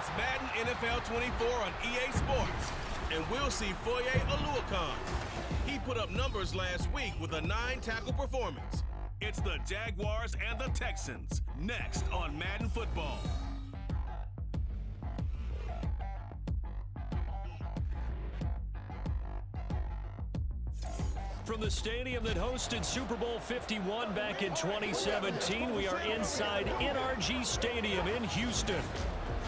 It's Madden NFL 24 on EA Sports, and we'll see Foye Oluokun. He put up numbers last week with a 9-tackle performance. It's the Jaguars and the Texans, next on Madden Football. From the stadium that hosted Super Bowl 51 back in 2017, we are inside NRG Stadium in Houston.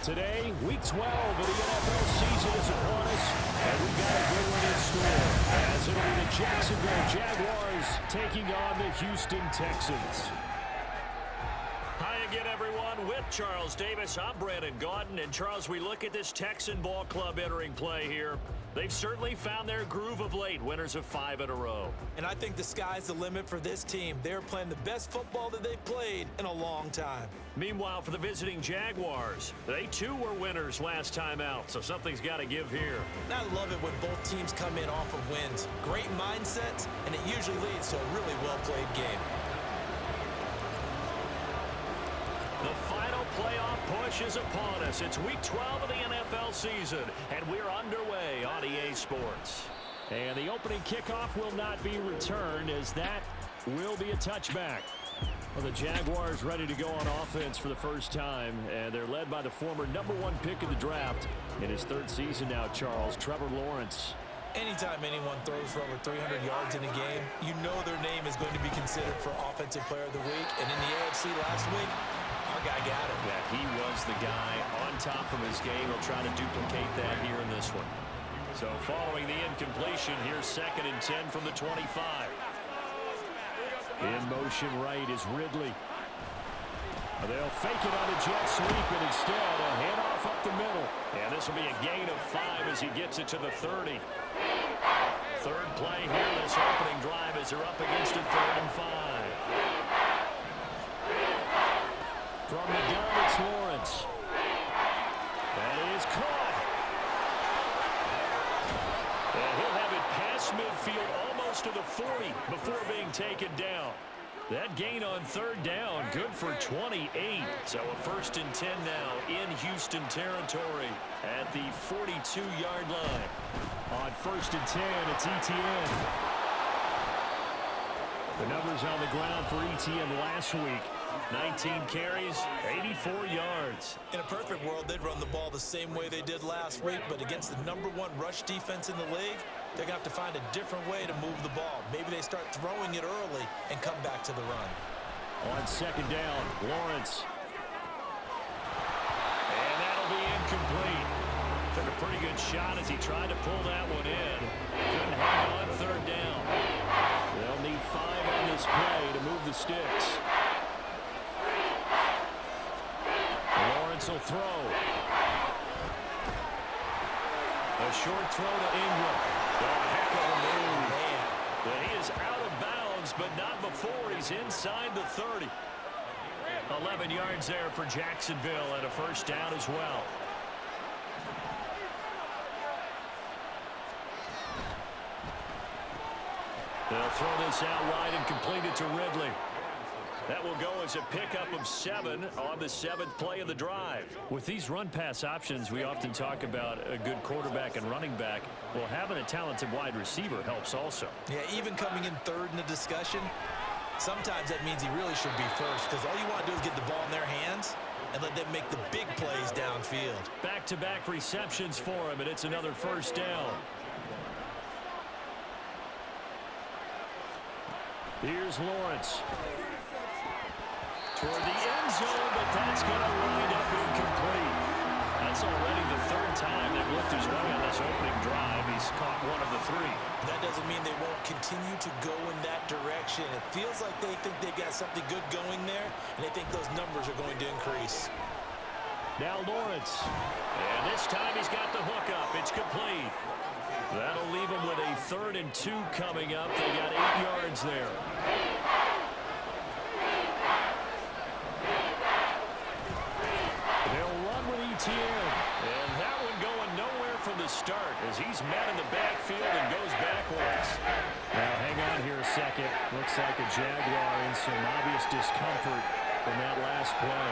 Today, Week 12 of the NFL season is upon us, and we've got a good one in store, as it'll be the Jacksonville Jaguars taking on the Houston Texans. Hi again, everyone. With Charles Davis, I'm Brandon Gaudin. And, Charles, we look at this Texan ball club entering play here. They've certainly found their groove of late, winners of 5 in a row. And I think the sky's the limit for this team. They're playing the best football that they've played in a long time. Meanwhile, for the visiting Jaguars, they too were winners last time out, so something's got to give here. And I love it when both teams come in off of wins. Great mindsets, and it usually leads to a really well-played game. The final playoff push is upon us. It's Week 12 of the NFL season, and we're underway on EA Sports. And the opening kickoff will not be returned, as that will be a touchback. Well, the Jaguars ready to go on offense for the first time, and they're led by the former #1 pick of the draft in his 3rd season now, Charles, Trevor Lawrence. Anytime anyone throws for over 300 yards in a game, you know their name is going to be considered for Offensive Player of the Week. And in the AFC last week, our guy got it. Yeah, he was the guy on top of his game. He'll try to duplicate that here in this one. So following the incompletion, here's 2nd and 10 from the 25. In motion right is Ridley. They'll fake it on a jet sweep, and instead a handoff up the middle. And this will be a gain of 5 as he gets it to the 30. Third play here this opening drive as they're up against a 3rd and 5. From the gun, it's Lawrence. That is caught. And he'll have it past midfield almost to the 40 before being taken down. That gain on 3rd down, good for 28. So a 1st and 10 now in Houston territory at the 42-yard line. On 1st and 10, it's ETN. The numbers on the ground for ETN last week. 19 carries, 84 yards. In a perfect world, they'd run the ball the same way they did last week, but against the #1 rush defense in the league, they're going to have to find a different way to move the ball. Maybe they start throwing it early and come back to the run. On 2nd down, Lawrence. And that'll be incomplete. Took a pretty good shot as he tried to pull that one in. Couldn't hang on 3rd down. They'll need 5 on this play to move the sticks. Lawrence will throw. A short throw to Ingram. Oh, heck of a move. Man. He is out of bounds, but not before he's inside the 30. 11 yards there for Jacksonville and a 1st down as well. They'll throw this out wide and complete it to Ridley. That will go as a pickup of 7 on the 7th play of the drive. With these run-pass options, we often talk about a good quarterback and running back. Well, having a talented wide receiver helps also. Yeah, even coming in 3rd in the discussion, sometimes that means he really should be 1st, because all you want to do is get the ball in their hands and let them make the big plays downfield. Back-to-back receptions for him, and it's another 1st down. Here's Lawrence. Toward the end zone, but that's going to wind up incomplete. That's already the 3rd time they've looked his way on this opening drive. He's caught 1 of the 3. That doesn't mean they won't continue to go in that direction. It feels like they think they got something good going there, and they think those numbers are going to increase. Now Lawrence. And this time he's got the hook up. It's complete. That'll leave him with a 3rd and 2 coming up. They got 8 yards there. They'll run with ETN. And that one going nowhere from the start as he's met in the backfield and goes backwards. Now hang on here a second. Looks like a Jaguar in some obvious discomfort from that last play.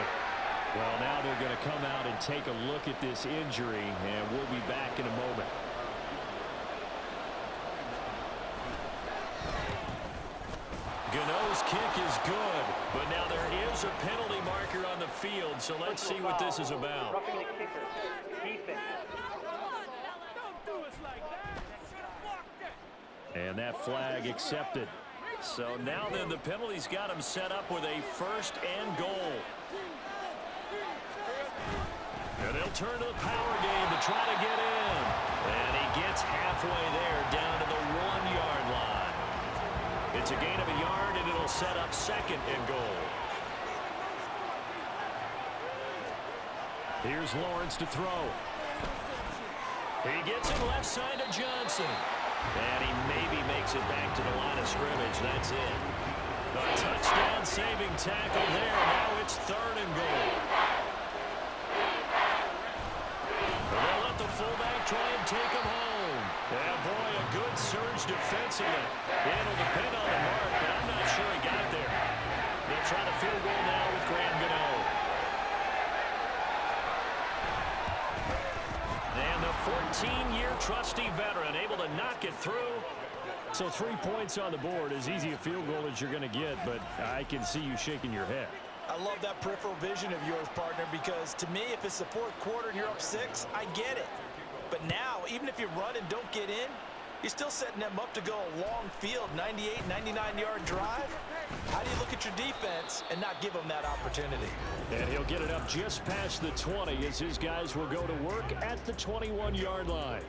Well, now they're going to come out and take a look at this injury, and we'll be back in a moment. Gano's kick is good, but now there is a penalty marker on the field, so let's see what this is about. Roughing the kicker. Defense. And that flag accepted. So now then the penalty's got him set up with a 1st and goal. And they'll turn to the power game to try to get in. And he gets halfway there down to the 1-yard line. It's a gain of a yard, and it'll set up 2nd and goal. Here's Lawrence to throw. He gets it left side to Johnson. And he maybe makes it back to the line of scrimmage. That's it. A touchdown-saving tackle there. Now it's 3rd and goal. They'll let the fullback try and take him home. And boy, a good surge defensively. It'll depend on the mark, but I'm not sure he got there. They'll try the field goal now with Graham Gano. And the 14-year trusty veteran able to knock it through. So 3 points on the board, as easy a field goal as you're going to get, but I can see you shaking your head. I love that peripheral vision of yours, partner, because to me, if it's the 4th quarter and you're up 6, I get it. But now, even if you run and don't get in, you're still setting them up to go a long field, 98, 99-yard drive. How do you look at your defense and not give them that opportunity? And he'll get it up just past the 20 as his guys will go to work at the 21-yard line.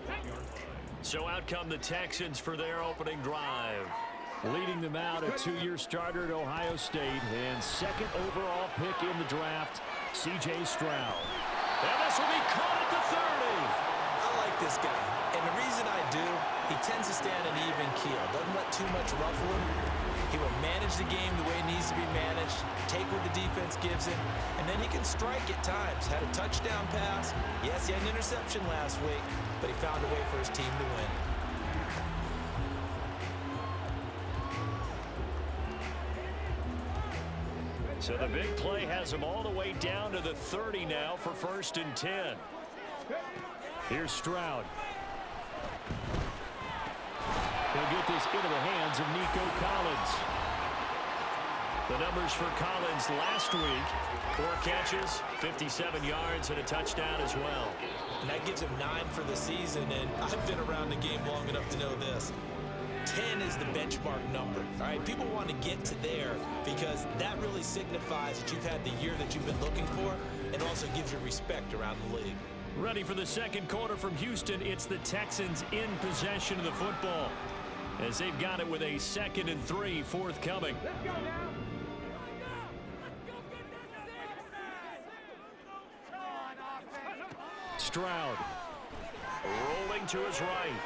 So out come the Texans for their opening drive. Leading them out, a 2-year starter at Ohio State and 2nd overall pick in the draft, C.J. Stroud. And this will be caught at the 30. I like this guy, and the reason I do, he tends to stand an even keel, doesn't let too much ruffle him. He will manage the game the way it needs to be managed, take what the defense gives him, and then he can strike at times. Had a touchdown pass. Yes, he had an interception last week, but he found a way for his team to win. So the big play has him all the way down to the 30 now for 1st and 10. Here's Stroud. He'll get this into the hands of Nico Collins. The numbers for Collins last week: 4 catches, 57 yards, and a touchdown as well. And that gives him 9 for the season, and I've been around the game long enough to know this. 10 is the benchmark number. All right, people want to get to there because that really signifies that you've had the year that you've been looking for, and also gives you respect around the league. Ready for the 2nd quarter from Houston. It's the Texans in possession of the football, as they've got it with a 2nd and 3 forthcoming. Stroud rolling to his right.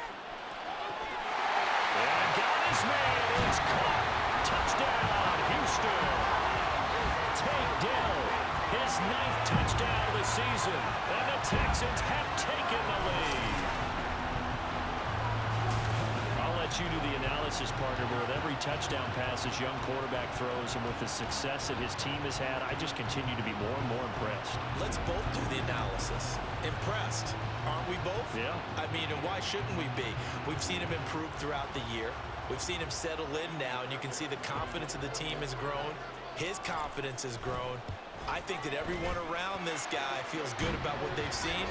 And got his man. It's caught. Touchdown, Houston. Take Dell, his 9th touchdown of the season. And the Texans have taken the lead. I'll let you do the analysis, partner, but with every touchdown pass this young quarterback throws, and with the success that his team has had, I just continue to be more and more impressed. Let's both do the analysis. Impressed. Aren't we both? Yeah. I mean, and why shouldn't we be? We've seen him improve throughout the year. We've seen him settle in now, and you can see the confidence of the team has grown. His confidence has grown. I think that everyone around this guy feels good about what they've seen,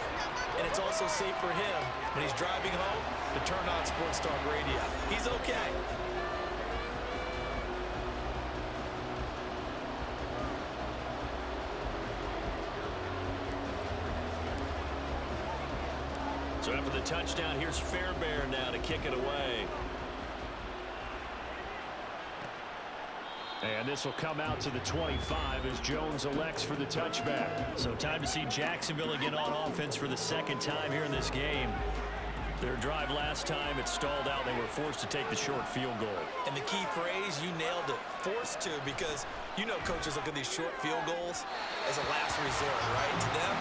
and it's also safe for him when he's driving home to turn on Sports Talk Radio. He's okay. So after the touchdown, here's Fairbairn now to kick it away. And this will come out to the 25 as Jones elects for the touchback. So time to see Jacksonville again on offense for the 2nd time here in this game. Their drive last time, it stalled out. They were forced to take the short field goal. And the key phrase, you nailed it, forced to, because you know coaches look at these short field goals as a last resort, right? To them,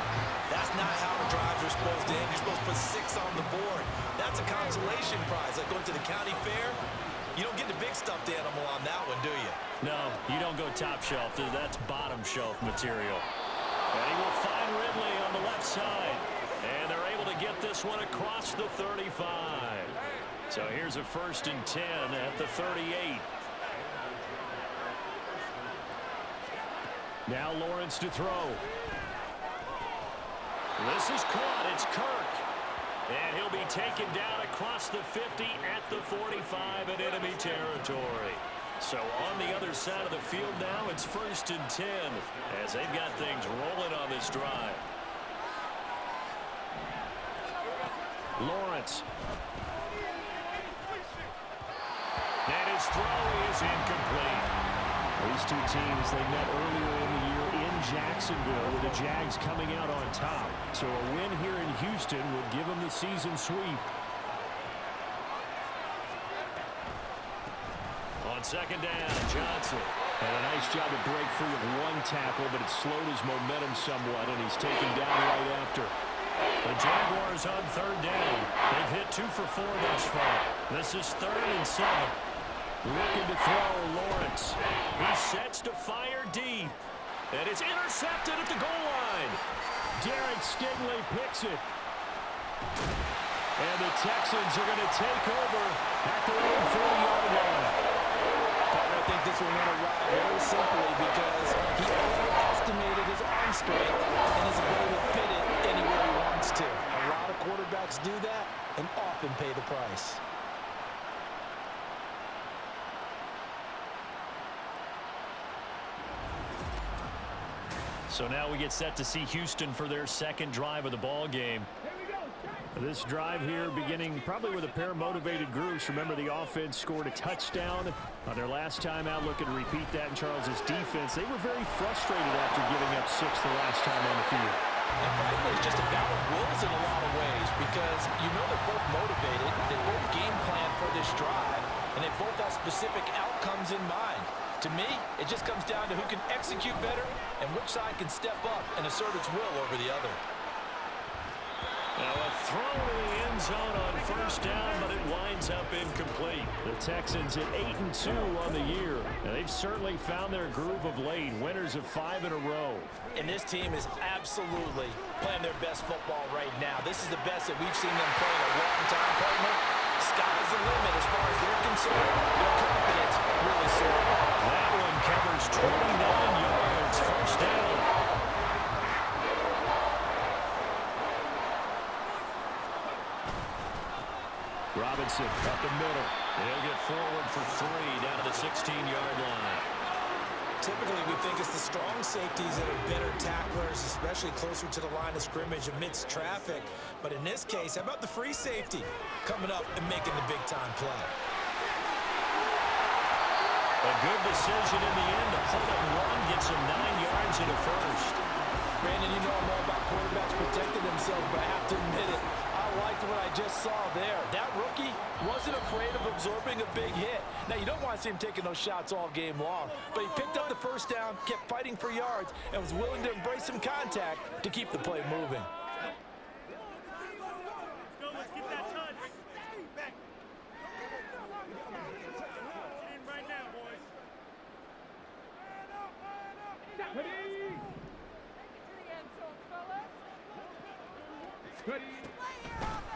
that's not how the drives are supposed to end. You're supposed to put 6 on the board. That's a consolation prize, like going to the county fair. You don't get the big stuffed animal on that one, do you? No, you don't go top shelf. That's bottom shelf material. And he will find Ridley on the left side. And they're able to get this one across the 35. So here's a 1st and 10 at the 38. Now Lawrence to throw. This is caught. It's Kirk. And he'll be taken down across the 50 at the 45 in enemy territory. So on the other side of the field now, it's 1st and 10 as they've got things rolling on this drive. Lawrence. And his throw is incomplete. These two teams, they met earlier in the year in Jacksonville with the Jags coming out on top. So a win here in Houston would give them the season sweep. On 2nd down, Johnson. Had a nice job to break free of one tackle, but it slowed his momentum somewhat, and he's taken down right after. The Jaguars on 3rd down. They've hit 2 for 4 thus far. This is 3rd and 7. Looking to throw, Lawrence. He sets to fire deep. And it's intercepted at the goal line. Derek Stingley picks it. And the Texans are going to take over at their own 40-yard line. I think this will win a ride very simply because he overestimated his arm strength and his ability to fit it anywhere he wants to. A lot of quarterbacks do that and often pay the price. So now we get set to see Houston for their 2nd drive of the ball game. This drive here beginning probably with a pair of motivated groups. Remember, the offense scored a touchdown on their last time out. Looking to repeat that in Charles's defense. They were very frustrated after giving up 6 the last time on the field. And frankly, it's just a battle of wills in a lot of ways because you know they're both motivated. They both game plan for this drive, and they both have specific outcomes in mind. To me, it just comes down to who can execute better and which side can step up and assert its will over the other. Now a throw in the end zone on 1st down, but it winds up incomplete. The Texans at 8-2 on the year. And they've certainly found their groove of late. Winners of 5 in a row. And this team is absolutely playing their best football right now. This is the best that we've seen them play in a long time, partner. Sky's the limit as far as they're concerned. Their confidence really soaring. That one covers 29 yards. 1st down. Robinson up the middle. He'll get forward for 3 down to the 16-yard line. Typically, we think it's the strong safeties that are better tacklers, especially closer to the line of scrimmage amidst traffic. But in this case, how about the free safety coming up and making the big-time play? A good decision in the end to pull it and run, gets him 9 yards in a 1st. Brandon, you know I'm all about quarterbacks protecting themselves, but I have to admit it. I liked what I just saw there. That rookie wasn't afraid of absorbing a big hit. Now, you don't want to see him taking those shots all game long, but he picked up the 1st down, kept fighting for yards, and was willing to embrace some contact to keep the play moving. Let's get that touch. Get in right now, boys.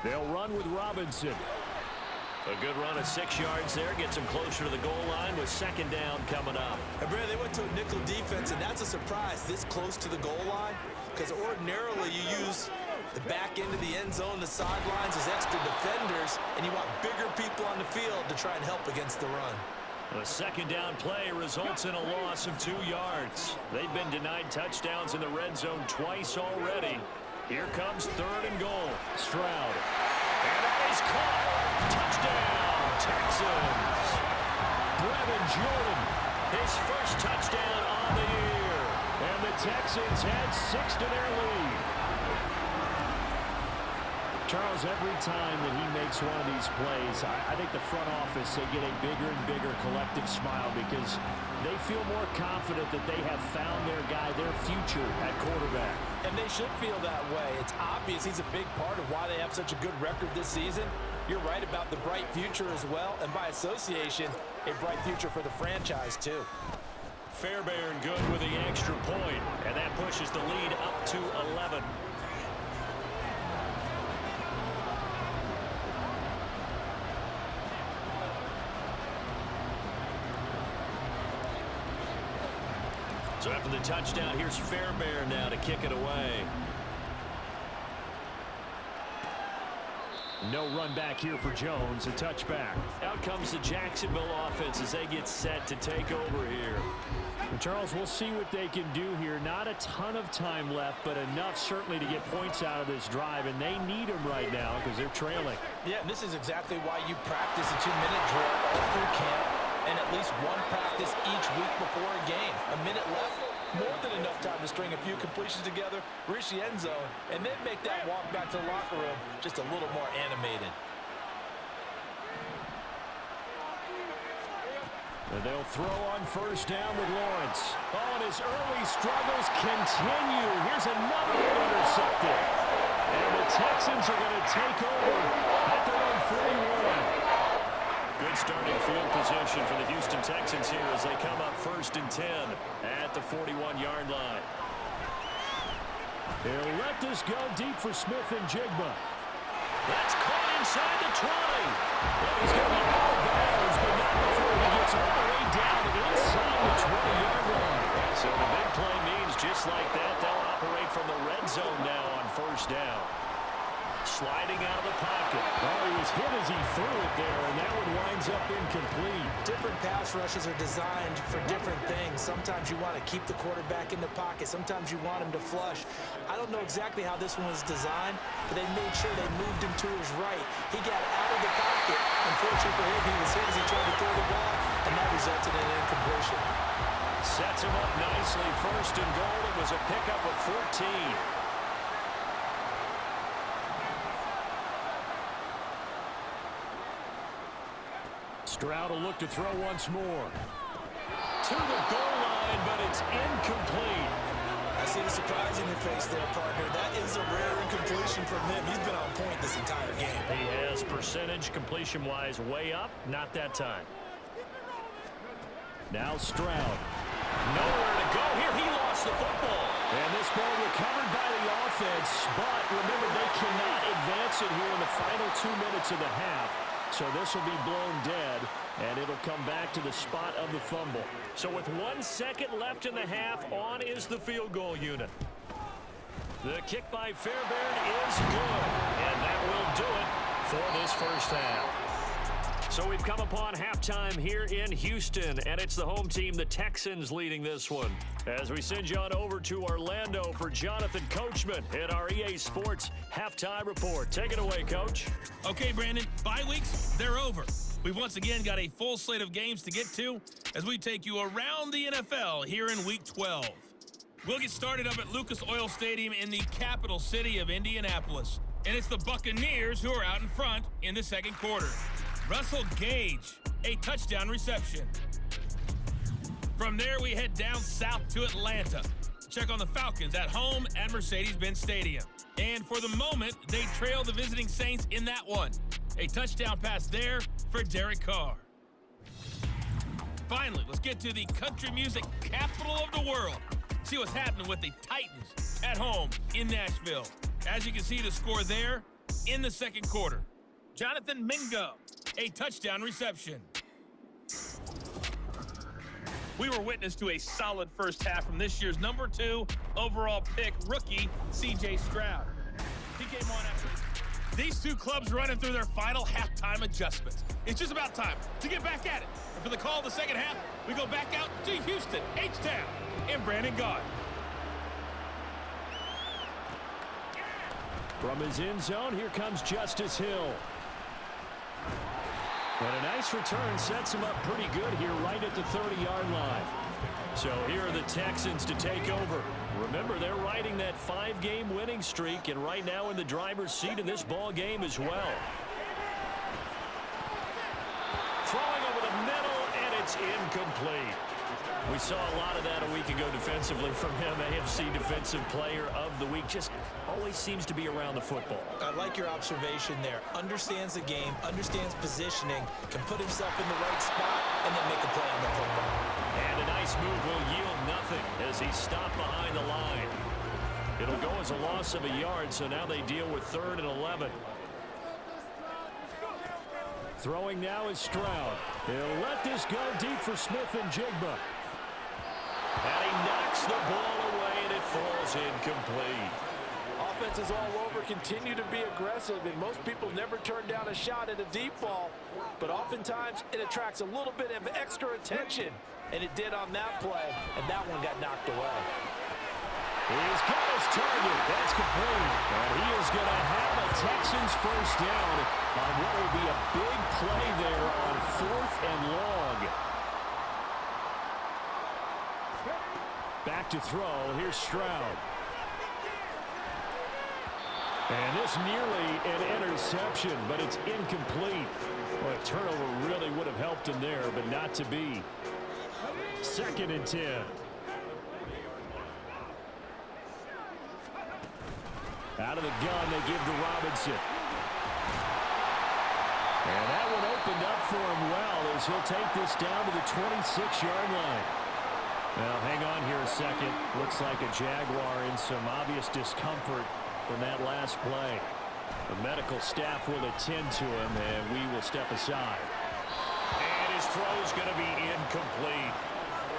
They'll run with Robinson. A good run of 6 yards there. Gets him closer to the goal line with 2nd down coming up. And Brad, they went to a nickel defense, and that's a surprise this close to the goal line because ordinarily you use the back end of the end zone, the sidelines as extra defenders, and you want bigger people on the field to try and help against the run. A 2nd down play results in a loss of 2 yards. They've been denied touchdowns in the red zone twice already. Here comes 3rd and goal. Stroud. And that is caught. Touchdown, Texans. Brevin Jordan, his 1st touchdown on the year. And the Texans had 6 to their lead. Charles, every time that he makes one of these plays, I think the front office, they get a bigger and bigger collective smile because they feel more confident that they have found their guy, their future at quarterback. And they should feel that way. It's obvious he's a big part of why they have such a good record this season. You're right about the bright future as well, and by association, a bright future for the franchise too. Fairbairn good with the extra point, and that pushes the lead up to 11. So after the touchdown, here's Fairbairn now to kick it away. No run back here for Jones, a touchback. Out comes the Jacksonville offense as they get set to take over here. Well, Charles, we'll see what they can do here. Not a ton of time left, but enough certainly to get points out of this drive, and they need them right now because they're trailing. Yeah, and this is exactly why you practice a 2-minute drill all through camp and at least one practice each week before a game. A minute left, more than enough time to string a few completions together, reach the end zone, and then make that walk back to the locker room just a little more animated. And they'll throw on first down with Lawrence. Oh, and his early struggles continue. Here's another one intercepted. And the Texans are going to take over at their own 41. Good starting field position for the Houston Texans here as they come up 1st and 10 at the 41-yard line. They'll let this go deep for Smith and Jigba. That's caught inside the 20. Well, he's going to be out of bounds, but not before he gets all the way down inside the 20-yard line. So the big play means just like that, they'll operate from the red zone now on first down. Sliding out of the pocket. Oh, he was hit as he threw it there, and that one winds up incomplete. Different pass rushes are designed for different things. Sometimes you want to keep the quarterback in the pocket. Sometimes you want him to flush. I don't know exactly how this one was designed, but they made sure they moved him to his right. He got out of the pocket. Unfortunately for him, he was hit as he tried to throw the ball, and that resulted in an incompletion. Sets him up nicely. 1st and goal. It was a pickup of 14. Stroud will look to throw once more. To the goal line, but it's incomplete. I see the surprise in your face there, partner. That is a rare incompletion from him. He's been on point this entire game. He has percentage completion-wise way up. Not that time. Now Stroud. Nowhere to go here. He lost the football. And this ball recovered by the offense, but remember, they cannot advance it here in the final 2 minutes of the half. So this will be blown dead, and it'll come back to the spot of the fumble. So with 1 second left in the half, on is the field goal unit. The kick by Fairbairn is good, and that will do it for this first half. So we've come upon halftime here in Houston, and it's the home team, the Texans, leading this one. As we send you on over to Orlando for Jonathan Coachman in our EA Sports Halftime Report. Take it away, Coach. Okay, Brandon, bye weeks, they're over. We've once again got a full slate of games to get to as we take you around the NFL here in Week 12. We'll get started up at Lucas Oil Stadium in the capital city of Indianapolis. And it's the Buccaneers who are out in front in the second quarter. Russell Gage, a touchdown reception. From there, we head down south to Atlanta to check on the Falcons at home at Mercedes-Benz Stadium. And for the moment, they trail the visiting Saints in that one. A touchdown pass there for Derek Carr. Finally, let's get to the country music capital of the world. See what's happening with the Titans at home in Nashville. As you can see, the score there in the second quarter. Jonathan Mingo, a touchdown reception. We were witness to a solid first half from this year's number 2 overall pick rookie, C.J. Stroud. He came on after these two clubs running through their final halftime adjustments. It's just about time to get back at it. And for the call of the second half, we go back out to Houston, H-Town, and Brandon Gaudin. From his end zone, here comes Justice Hill. And a nice return sets him up pretty good here right at the 30-yard line. So here are the Texans to take over. Remember, they're riding that 5-game winning streak, and right now in the driver's seat in this ball game as well. Throwing over the middle, and it's incomplete. We saw a lot of that a week ago defensively from him. AFC Defensive Player of the Week. Just always seems to be around the football. I like your observation there. Understands the game, understands positioning, can put himself in the right spot, and then make a play on the football. And a nice this move will yield nothing as he's stopped behind the line. It'll go as a loss of a yard, so now they deal with 3rd and 11. Throwing now is Stroud. He'll let this go deep for Smith and Jigba. And he knocks the ball away, and it falls incomplete. Offenses all over continue to be aggressive, and most people never turn down a shot at a deep ball. But oftentimes, it attracts a little bit of extra attention. And it did on that play, and that one got knocked away. He's got his target. That's complete. And he is going to have a Texans first down on what will be a big play there on 4th and long. Back to throw. Here's Stroud. And this nearly an interception, but it's incomplete. Well, a turnover really would have helped him there, but not to be. 2nd and 10. Out of the gun, they give to Robinson. And that one opened up for him well as he'll take this down to the 26-yard line. Now, hang on here a second. Looks like a Jaguar in some obvious discomfort from that last play. The medical staff will attend to him, and we will step aside. And his throw's going to be incomplete.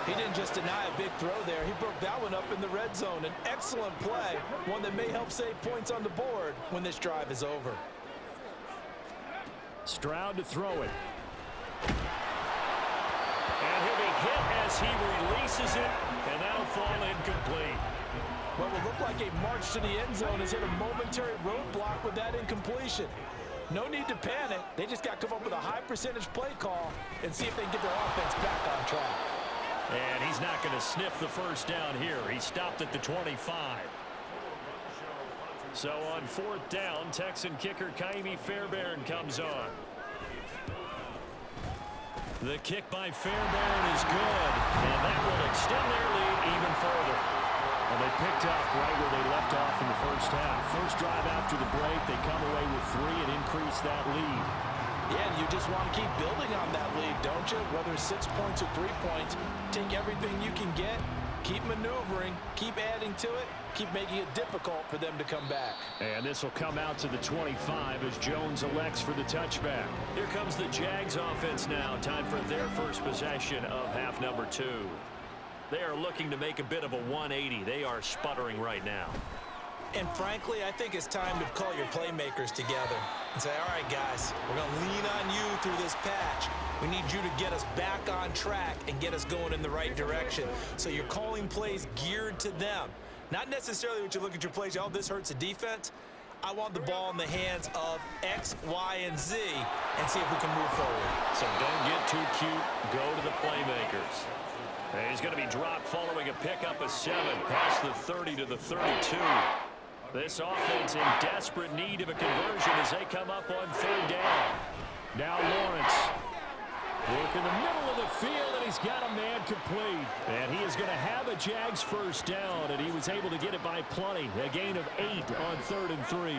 He didn't just deny a big throw there. He broke that one up in the red zone. An excellent play, one that may help save points on the board when this drive is over. Stroud to throw it. And he'll be hit as he releases it, and that'll fall incomplete. What will look like a march to the end zone has hit a momentary roadblock with that incompletion. No need to panic. They just got to come up with a high percentage play call and see if they can get their offense back on track. And he's not going to sniff the first down here. He stopped at the 25. So on 4th down, Texan kicker Kaimi Fairbairn comes on. The kick by Fairbairn is good, and that will extend their lead even further. Well, they picked up right where they left off in the first half. First drive after the break, they come away with 3 and increase that lead. Yeah, and you just want to keep building on that lead, don't you? Whether 6 points or 3 points, take everything you can get, keep maneuvering, keep adding to it, keep making it difficult for them to come back. And this will come out to the 25 as Jones elects for the touchback. Here comes the Jags offense now. Time for their first possession of half number 2. They are looking to make a bit of a 180. They are sputtering right now. And frankly, I think it's time to call your playmakers together and say, all right, guys, we're going to lean on you through this patch. We need you to get us back on track and get us going in the right direction. So you're calling plays geared to them. Not necessarily what you look at your plays, oh, this hurts the defense. I want the ball in the hands of X, Y, and Z and see if we can move forward. So don't get too cute. Go to the playmakers. And he's going to be dropped following a pickup of 7 past the 30 to the 32. This offense in desperate need of a conversion as they come up on 3rd down. Now Lawrence. Work in the middle of the field, and he's got a man complete. And he is going to have a Jags first down, and he was able to get it by plenty. A gain of 8 on 3rd and 3.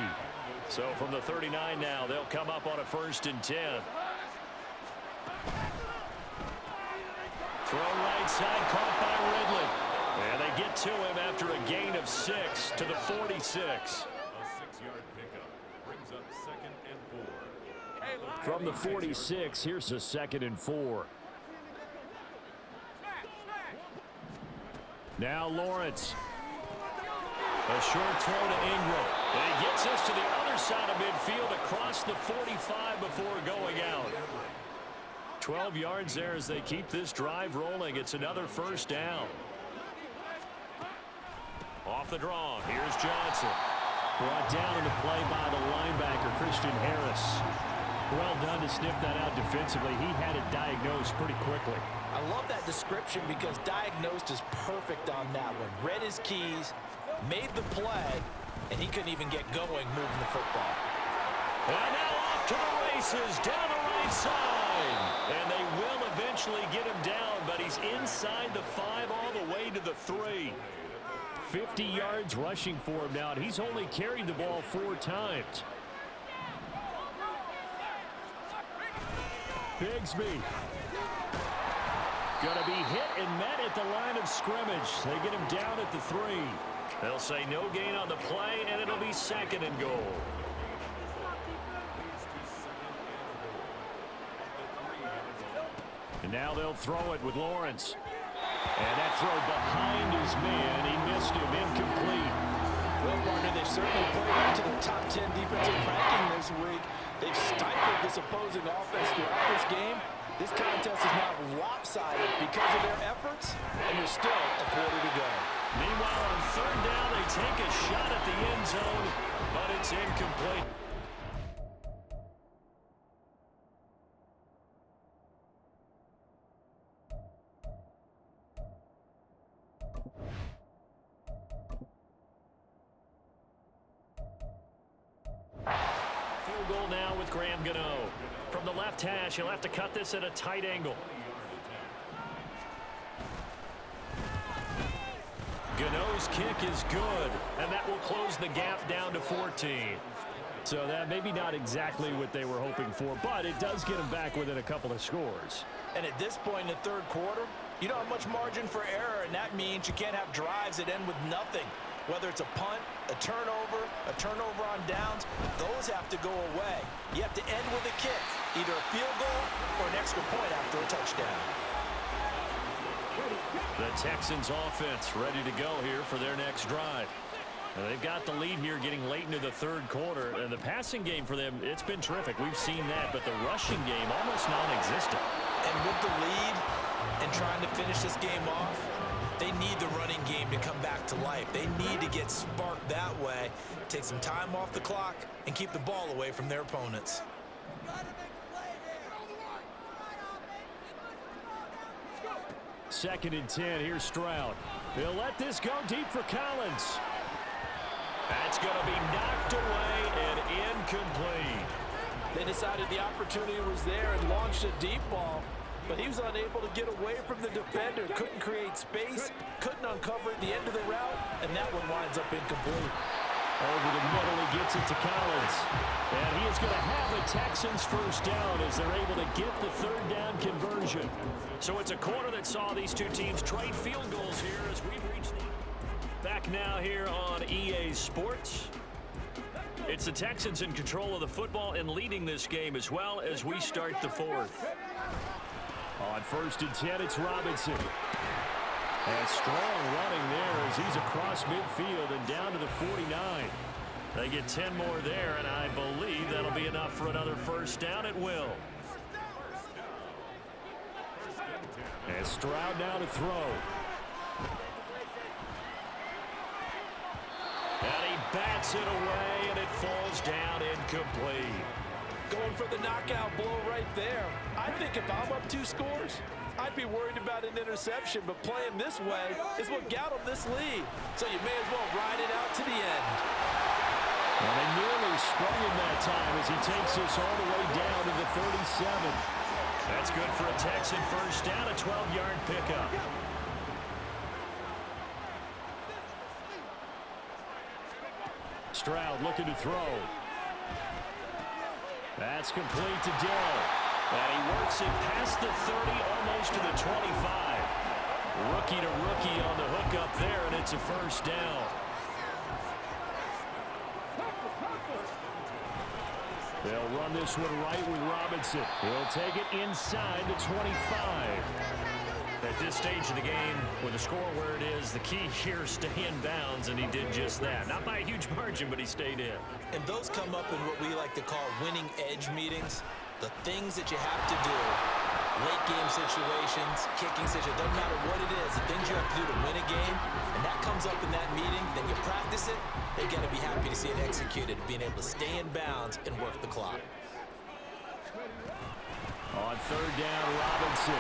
So from the 39 now, they'll come up on a 1st and 10. Throw right side, caught by Ridley. And they get to him after a gain of 6 to the 46. A 6-yard pickup brings up 2nd and 4. From the 46, here's a 2nd and 4. Now Lawrence. A short throw to Ingram. And he gets us to the other side of midfield across the 45 before going out. 12 yards there as they keep this drive rolling. It's another first down. Off the draw, here's Johnson. Brought down in the play by the linebacker, Christian Harris. Well done to sniff that out defensively. He had it diagnosed pretty quickly. I love that description because diagnosed is perfect on that one. Read his keys, made the play, and he couldn't even get going moving the football. And now off to the races, down the right side. And they will eventually get him down, but he's inside the 5 all the way to the 3. 50 yards rushing for him now, and he's only carried the ball 4 times. Bigsby. Going to be hit and met at the line of scrimmage. They get him down at the 3. They'll say no gain on the play, and it'll be 2nd and goal. And now they'll throw it with Lawrence. And that throw behind his man. He missed him. Incomplete. Well, partner, they've certainly played up to the top 10 defensive ranking this week. They've stifled this opposing offense throughout this game. This contest is now lopsided because of their efforts, and there's still a quarter to go. Meanwhile, on 3rd down, they take a shot at the end zone, but it's incomplete. Field goal now with Graham Gano. From the left hash, he'll have to cut this at a tight angle. Gano's kick is good, and that will close the gap down to 14. So that maybe not exactly what they were hoping for, but it does get them back within a couple of scores. And at this point in the 3rd quarter, you don't have much margin for error, and that means you can't have drives that end with nothing. Whether it's a punt, a turnover on downs, those have to go away. You have to end with a kick, either a field goal or an extra point after a touchdown. The Texans offense ready to go here for their next drive. Now they've got the lead here getting late into the 3rd quarter. And the passing game for them, it's been terrific. We've seen that, but the rushing game almost non-existent. And with the lead and trying to finish this game off, they need the running game to come back to life. They need to get sparked that way, take some time off the clock, and keep the ball away from their opponents. 2nd and 10. Here's Stroud. They'll let this go deep for Collins. That's going to be knocked away and incomplete. They decided the opportunity was there and launched a deep ball, but he was unable to get away from the defender, couldn't create space, couldn't uncover the end of the route, and that one winds up incomplete. Over the middle, he gets it to Collins. And he is going to have the Texans first down as they're able to get the 3rd down conversion. So it's a quarter that saw these two teams trade field goals here as we've reached the... Back now here on EA Sports. It's the Texans in control of the football and leading this game as well as we start the 4th. On 1st and 10, it's Robinson. And strong running there as he's across midfield and down to the 49. They get 10 more there, and I believe that'll be enough for another first down. It will. And Stroud now to throw. And he bats it away, and it falls down incomplete. Going for the knockout blow right there. I think if I'm up 2 scores, I'd be worried about an interception, but playing this way is what got them this lead. So you may as well ride it out to the end. Well, they nearly sprung him that time as he takes this all the way down to the 37. That's good for a Texan first down, a 12-yard pickup. Stroud looking to throw. That's complete to Dill. And he works it past the 30, almost to the 25. Rookie to rookie on the hook up there, and it's a first down. They'll run this one right with Robinson. He'll take it inside the 25. At this stage of the game, with the score where it is, the key here is stay in bounds, and he did just that. Not by a huge margin, but he stayed in. And those come up in what we like to call winning edge meetings. The things that you have to do, late game situations, kicking situations, doesn't matter what it is, the things you have to do to win a game, and that comes up in that meeting, then you practice it, they got to be happy to see it executed, being able to stay in bounds and work the clock. On 3rd down, Robinson.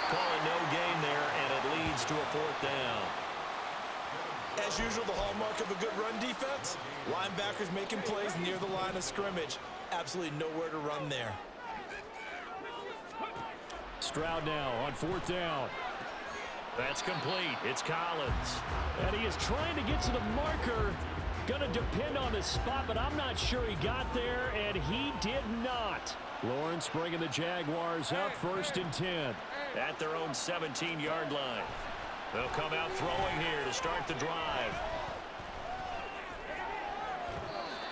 Calling no gain there, and it leads to a 4th down. As usual, the hallmark of a good run defense, linebackers making plays near the line of scrimmage. Absolutely nowhere to run there. Stroud now on 4th down. That's complete. It's Collins. And he is trying to get to the marker. Going to depend on the spot, but I'm not sure he got there, and he did not. Lawrence bringing the Jaguars up 1st and 10 at their own 17-yard line. They'll come out throwing here to start the drive.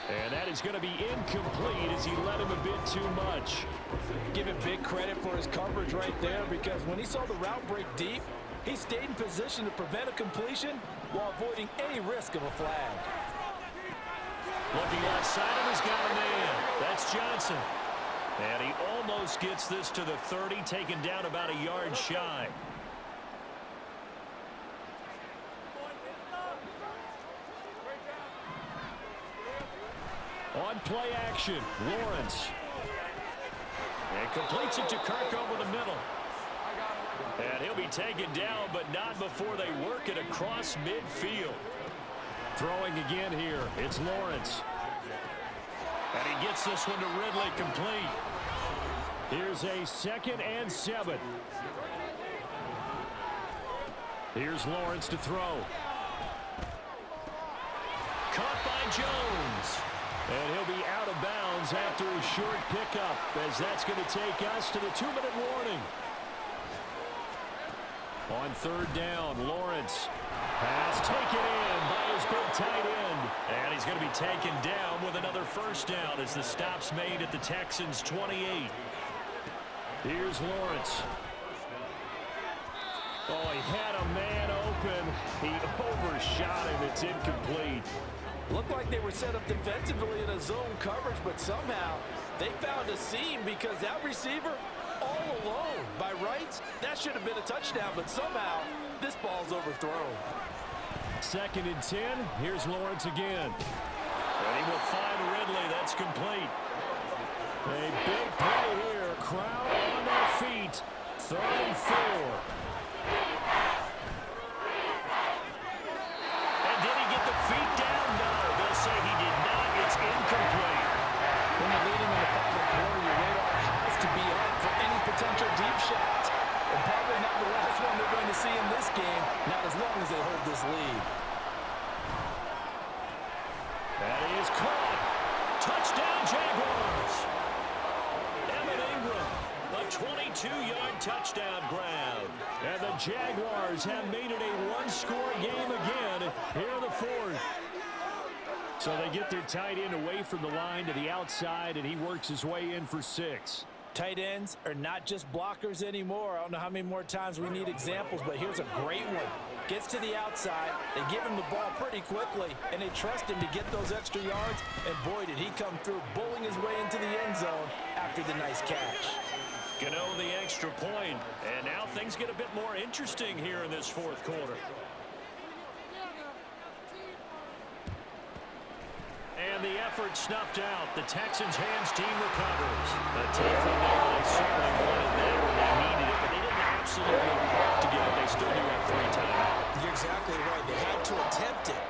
And that is going to be incomplete as he led him a bit too much. Give him big credit for his coverage right there, because when he saw the route break deep, he stayed in position to prevent a completion while avoiding any risk of a flag. Looking left side, and he's got a man. That's Johnson. And he almost gets this to the 30, taken down about a yard shy. On play action, Lawrence. And completes it to Kirk over the middle. And he'll be taken down, but not before they work it across midfield. Throwing again here, it's Lawrence. And he gets this one to Ridley complete. Here's a 2nd and 7. Here's Lawrence to throw. Caught by Jones. And he'll be out of bounds after a short pickup, as that's going to take us to the 2-minute warning. On 3rd down, Lawrence. Pass taken in by his big tight end. And he's going to be taken down with another 1st down as the stop's made at the Texans' 28. Here's Lawrence. Oh, he had a man open. He overshot him. It's incomplete. Looked like they were set up defensively in a zone coverage, but somehow they found a seam because that receiver all alone. By rights, that should have been a touchdown, but somehow this ball's overthrown. 2nd and 10. Here's Lawrence again. And he will find Ridley. That's complete. A big play here. Crowd on their feet. 3rd and 4. And did he get the feet down? No, they'll say he did not. It's incomplete. When you're leading in the final quarter, your radar has to be up for any potential deep shots. And probably not the last one they're going to see in this game, not as long as they hold this lead. That is caught. Touchdown, Jaguars. Evan Ingram, a 22-yard touchdown grab. And the Jaguars have made it a one-score game again here in the 4th. So they get their tight end away from the line to the outside, and he works his way in for 6. Tight ends are not just blockers anymore. I don't know how many more times we need examples, but here's a great one. Gets to the outside, they give him the ball pretty quickly, and they trust him to get those extra yards, and boy, did he come through, bowling his way into the end zone after the nice catch. Gano the extra point, and now things get a bit more interesting here in this 4th quarter. And the effort snuffed out. The Texans' hands team recovers. A tough one there. They certainly wanted that when they needed it, but they didn't absolutely have to get it. They still do have 3 timeouts. You're exactly right. They had to attempt it.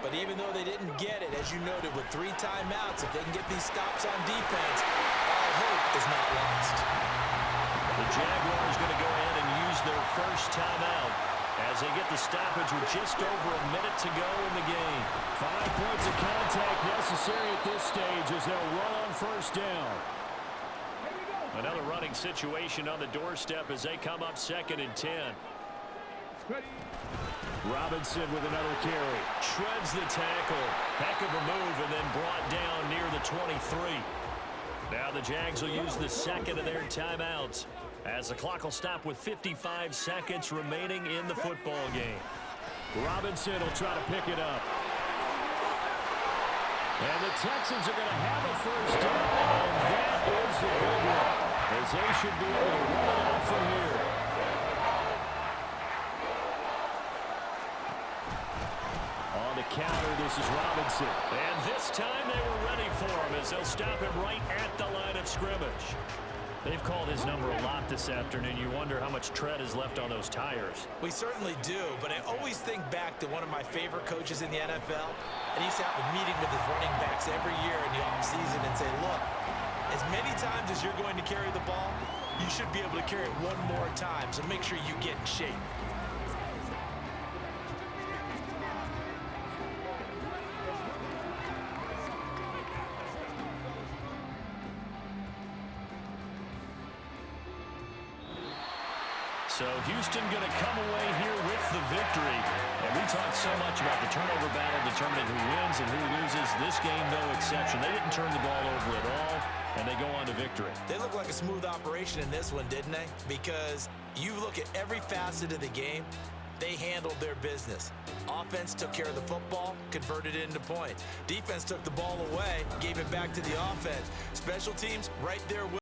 But even though they didn't get it, as you noted, with 3 timeouts, if they can get these stops on defense, all hope is not lost. The Jaguars going to go ahead and use their 1st timeout as they get the stoppage with just over a minute to go in the game. 5 points of contact necessary at this stage as they'll run on 1st down. Another running situation on the doorstep as they come up 2nd and 10. Robinson with another carry. Shreds the tackle. Heck of a move, and then brought down near the 23. Now the Jags will use the 2nd of their timeouts as the clock will stop with 55 seconds remaining in the football game. Robinson will try to pick it up. And the Texans are going to have a 1st down, and that is the big one, as they should be able to run it out from here. On the counter, this is Robinson. And this time they were ready for him as they'll stop him right at the line of scrimmage. They've called his number a lot this afternoon. You wonder how much tread is left on those tires. We certainly do, but I always think back to one of my favorite coaches in the NFL, and he used to have a meeting with his running backs every year in the offseason and say, look, as many times as you're going to carry the ball, you should be able to carry it one more time, so make sure you get in shape. So Houston going to come away here with the victory. And we talked so much about the turnover battle determining who wins and who loses. This game, no exception. They didn't turn the ball over at all, and they go on to victory. They look like a smooth operation in this one, didn't they? Because you look at every facet of the game, they handled their business. Offense took care of the football, converted it into point. Defense took the ball away, gave it back to the offense. Special teams right there with